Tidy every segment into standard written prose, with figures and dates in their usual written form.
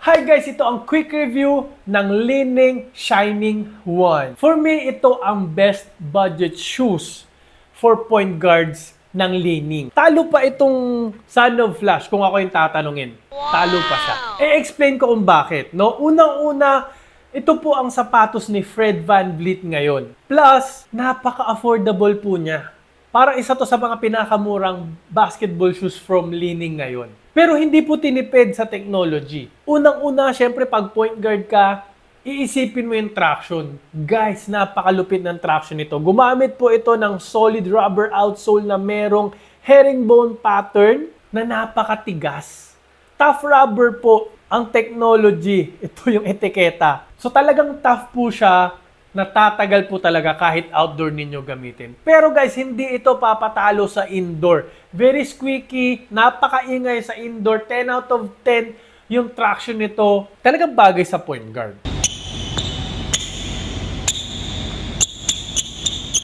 Hi guys, ito ang quick review ng Li-Ning Shining 1. For me, ito ang best budget shoes for point guards ng Li-Ning. Talo pa itong Son of Flash kung ako yung tatanungin. Talo pa siya. I-explain ko kung bakit. No? Unang-una, ito po ang sapatos ni Fred VanVleet ngayon. Plus, napaka-affordable po niya. Parang isa to sa mga pinakamurang basketball shoes from Li-Ning ngayon. Pero hindi po tinipid sa technology. Unang-una, syempre pag point guard ka, iisipin mo yung traction. Guys, napakalupit ng traction nito. Gumamit po ito ng solid rubber outsole na merong herringbone pattern na napakatigas. Tough rubber po ang technology. Ito yung etiketa. So talagang tough po siya. Natatagal po talaga kahit outdoor ninyo gamitin. Pero guys, hindi ito papatalo sa indoor. Very squeaky, napakaingay sa indoor. 10 out of 10 yung traction nito. Talagang bagay sa point guard.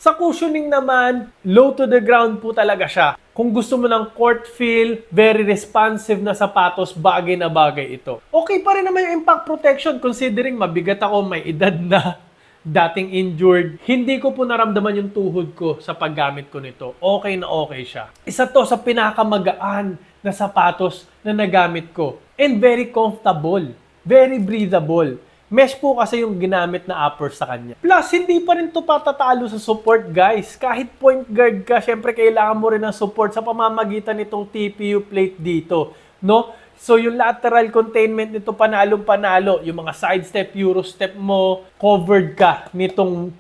Sa cushioning naman, low to the ground po talaga siya. Kung gusto mo ng court feel, very responsive na sapatos, bagay na bagay ito. Okay pa rin naman yung impact protection considering mabigat ako, may edad na. Dating injured, hindi ko po naramdaman yung tuhod ko sa paggamit ko nito. Okay na okay siya. Isa to sa pinakamagaan na sapatos na nagamit ko. And very comfortable. Very breathable. Mesh po kasi yung ginamit na upper sa kanya. Plus, hindi pa rin to patatalo sa support, guys. Kahit point guard ka, syempre kailangan mo rin ng support sa pamamagitan nitong TPU plate dito. No? So, yung lateral containment nito, panalong-panalo. Yung mga side step, euro step mo, covered ka nitong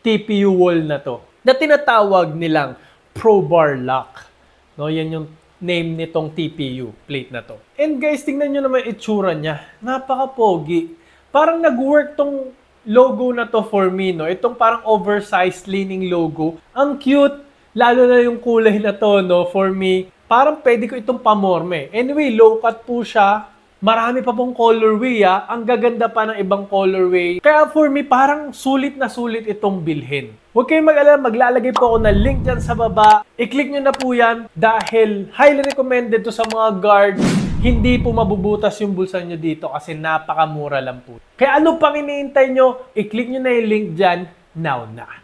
TPU wall na to. Na tinatawag nilang Pro Bar Lock. No, yan yung name nitong TPU plate na to. And guys, tingnan nyo naman itsura niya. Napaka-pogi. Parang nag-work tong logo na to for me, no? Itong parang oversized Li-Ning logo. Ang cute. Lalo na yung kulay na to, no? For me, parang pwede ko itong pamorme. Anyway, low cut po siya. Marami pa pong colorway, ah. Ang gaganda pa ng ibang colorway. Kaya for me, parang sulit na sulit itong bilhin. Huwag kayong mag-alala, maglalagay po ako ng link dyan sa baba. I-click nyo na po yan dahil highly recommended to sa mga guards. Hindi po mabubutas yung bulsa nyo dito kasi napakamura lang po. Kaya ano pang iniintay nyo? I-click nyo na yung link dyan now na.